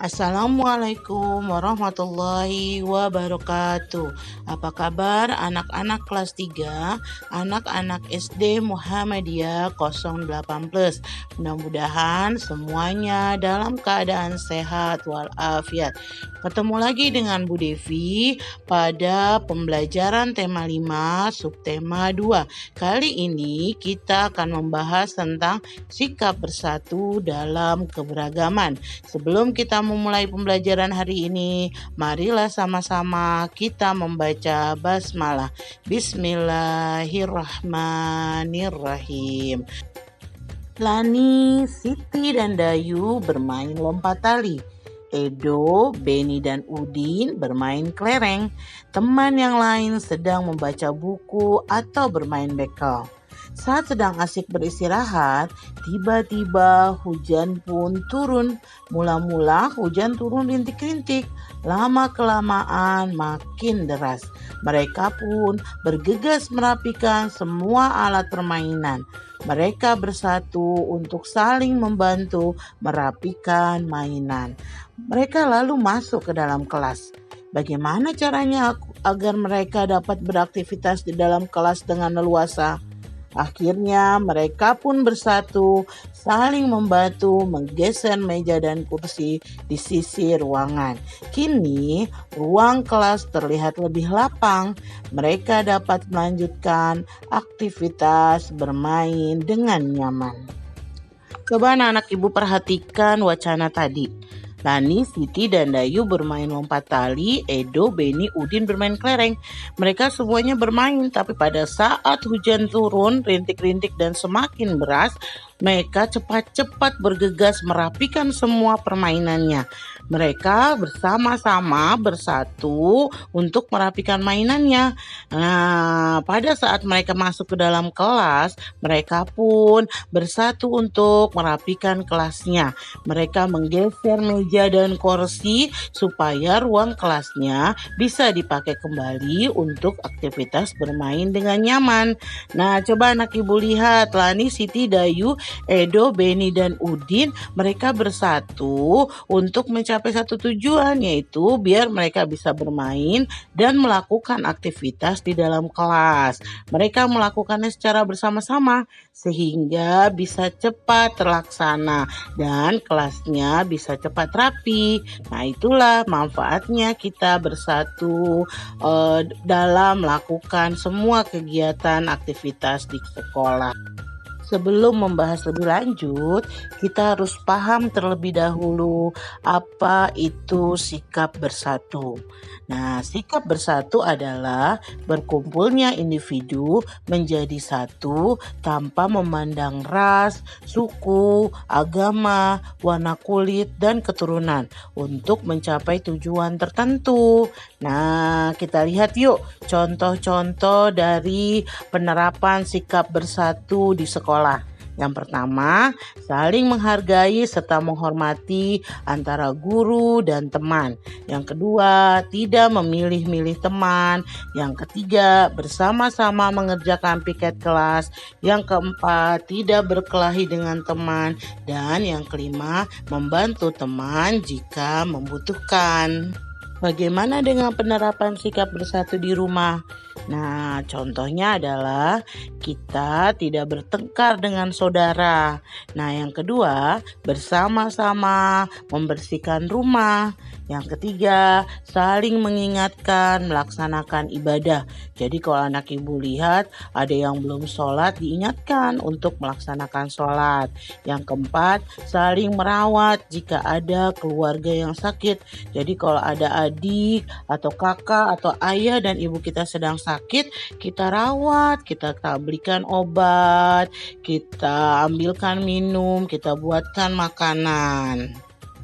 Assalamualaikum warahmatullahi wabarakatuh. Apa kabar anak-anak kelas 3, anak-anak SD Muhammadiyah 08 Plus? Mudah-mudahan semuanya dalam keadaan sehat walafiat. Ketemu lagi dengan Bu Devi pada pembelajaran tema 5, subtema 2. Kali ini kita akan membahas tentang sikap bersatu dalam keberagaman. Sebelum kita memulai pembelajaran hari ini, marilah sama-sama kita membaca basmalah. Bismillahirrahmanirrahim. Lani, Siti, dan Dayu bermain lompat tali. Edo, Beni, dan Udin bermain kelereng. Teman yang lain sedang membaca buku atau bermain bekel. Saat sedang asik beristirahat, tiba-tiba hujan pun turun. Mula-mula hujan turun rintik-rintik, lama-kelamaan makin deras. Mereka pun bergegas merapikan semua alat permainan. Mereka bersatu untuk saling membantu merapikan mainan. Mereka lalu masuk ke dalam kelas. Bagaimana caranya agar mereka dapat beraktivitas di dalam kelas dengan leluasa? Akhirnya mereka pun bersatu, saling membantu menggeser meja dan kursi di sisi ruangan. Kini ruang kelas terlihat lebih lapang. Mereka dapat melanjutkan aktivitas bermain dengan nyaman. Coba anak-anak ibu perhatikan wacana tadi. Lani, Siti, dan Dayu bermain lompat tali, Edo, Beni, Udin bermain kelereng. Mereka semuanya bermain, tapi pada saat hujan turun, rintik-rintik dan semakin deras, mereka cepat-cepat bergegas merapikan semua permainannya. Mereka bersama-sama bersatu untuk merapikan mainannya. Nah, pada saat mereka masuk ke dalam kelas, mereka pun bersatu untuk merapikan kelasnya. Mereka menggeser meja dan kursi supaya ruang kelasnya bisa dipakai kembali untuk aktivitas bermain dengan nyaman. Nah, coba anak ibu lihat, Lani, Siti, Dayu, Edo, Beni, dan Udin, mereka bersatu untuk mencapai satu tujuan, yaitu biar mereka bisa bermain dan melakukan aktivitas di dalam kelas. Mereka melakukannya secara bersama-sama sehingga bisa cepat terlaksana dan kelasnya bisa cepat rapi. Nah, itulah manfaatnya kita bersatu dalam melakukan semua kegiatan aktivitas di sekolah. Sebelum membahas lebih lanjut, kita harus paham terlebih dahulu apa itu sikap bersatu. Nah, sikap bersatu adalah berkumpulnya individu menjadi satu tanpa memandang ras, suku, agama, warna kulit, dan keturunan untuk mencapai tujuan tertentu. Nah, kita lihat yuk contoh-contoh dari penerapan sikap bersatu di sekolah. Yang pertama, saling menghargai serta menghormati antara guru dan teman. Yang kedua, tidak memilih-milih teman. Yang ketiga, bersama-sama mengerjakan piket kelas. Yang keempat, tidak berkelahi dengan teman. Dan yang kelima, membantu teman jika membutuhkan. Bagaimana dengan penerapan sikap bersatu di rumah? Nah, contohnya adalah kita tidak bertengkar dengan saudara. Nah, yang kedua, bersama-sama membersihkan rumah. Yang ketiga, saling mengingatkan melaksanakan ibadah. Jadi kalau anak ibu lihat ada yang belum sholat, diingatkan untuk melaksanakan sholat. Yang keempat, saling merawat jika ada keluarga yang sakit. Jadi kalau ada adik atau kakak atau ayah dan ibu kita sedang sakit, kita rawat, kita belikan obat, kita ambilkan minum, kita buatkan makanan.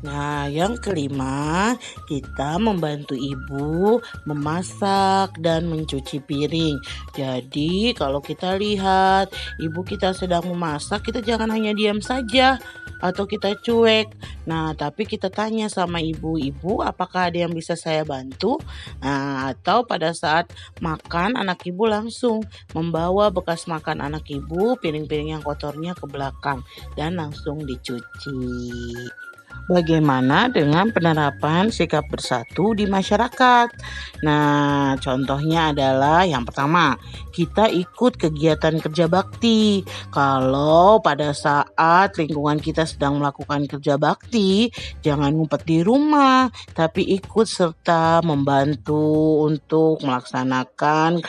Nah, yang kelima, kita membantu ibu memasak dan mencuci piring. Jadi, kalau kita lihat ibu kita sedang memasak, kita jangan hanya diam saja atau kita cuek. Nah, tapi kita tanya sama ibu-ibu, apakah ada yang bisa saya bantu? Nah, atau pada saat makan, anak ibu langsung membawa bekas makan anak ibu, piring-piring yang kotornya ke belakang dan langsung dicuci. Bagaimana dengan penerapan sikap bersatu di masyarakat? Nah, contohnya adalah yang pertama, kita ikut kegiatan kerja bakti. Kalau pada saat lingkungan kita sedang melakukan kerja bakti, jangan ngumpet di rumah, tapi ikut serta membantu untuk melaksanakan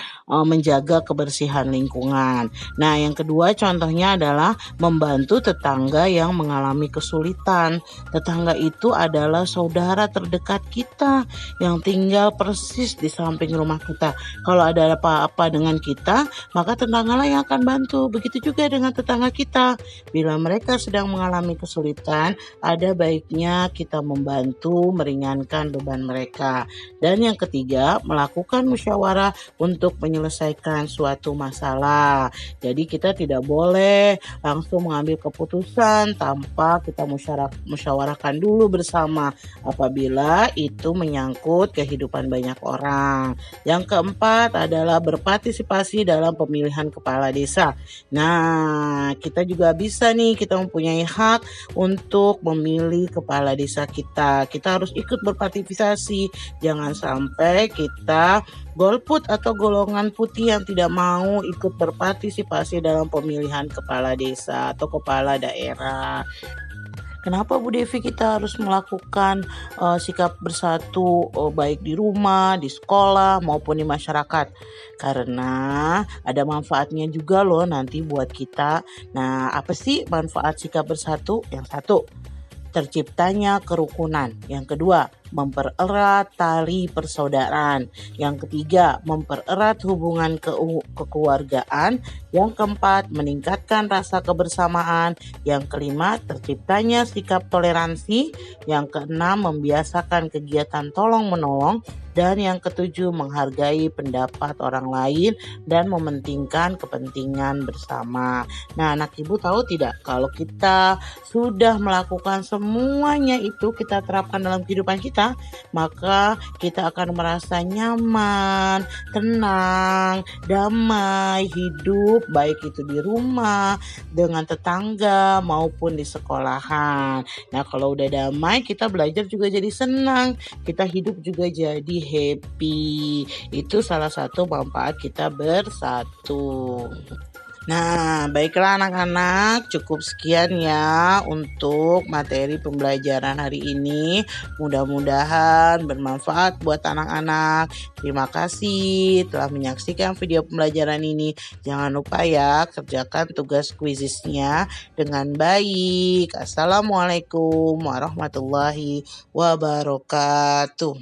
menjaga kebersihan lingkungan. Nah, yang kedua contohnya adalah membantu tetangga yang mengalami kesulitan. Tetangga itu adalah saudara terdekat kita yang tinggal persis di samping rumah kita. Kalau ada apa-apa dengan kita, maka tetanggalah yang akan bantu. Begitu juga dengan tetangga kita. Bila mereka sedang mengalami kesulitan, ada baiknya kita membantu meringankan beban mereka. Dan yang ketiga, melakukan musyawarah untuk menyelesaikan suatu masalah. Jadi kita tidak boleh langsung mengambil keputusan tanpa kita musyawarahkan dulu bersama apabila itu menyangkut kehidupan banyak orang. Yang keempat adalah berpartisipasi dalam pemilihan kepala desa. Nah, kita juga bisa nih, kita mempunyai hak untuk memilih kepala desa kita. Kita harus ikut berpartisipasi. Jangan sampai kita golput atau golongan putih yang tidak mau ikut berpartisipasi dalam pemilihan kepala desa atau kepala daerah. Kenapa Bu Devi kita harus melakukan sikap bersatu baik di rumah, di sekolah maupun di masyarakat? Karena ada manfaatnya juga loh nanti buat kita. Nah, apa sih manfaat sikap bersatu? Yang satu, terciptanya kerukunan. Yang kedua, mempererat tali persaudaraan. Yang ketiga, mempererat hubungan kekeluargaan. Yang keempat, meningkatkan rasa kebersamaan. Yang kelima, terciptanya sikap toleransi. Yang keenam, membiasakan kegiatan tolong-menolong. Dan yang ketujuh, menghargai pendapat orang lain dan mementingkan kepentingan bersama. Nah, anak ibu tahu tidak, kalau kita sudah melakukan semuanya itu, kita terapkan dalam kehidupan kita, maka kita akan merasa nyaman, tenang, damai, hidup baik itu di rumah, dengan tetangga maupun di sekolahan. Nah, kalau udah damai, kita belajar juga jadi senang, kita hidup juga jadi happy. Itu salah satu manfaat kita bersatu. Nah, baiklah anak-anak, cukup sekian ya untuk materi pembelajaran hari ini. Mudah-mudahan bermanfaat buat anak-anak. Terima kasih telah menyaksikan video pembelajaran ini. Jangan lupa ya, kerjakan tugas kuisisnya dengan baik. Assalamualaikum warahmatullahi wabarakatuh.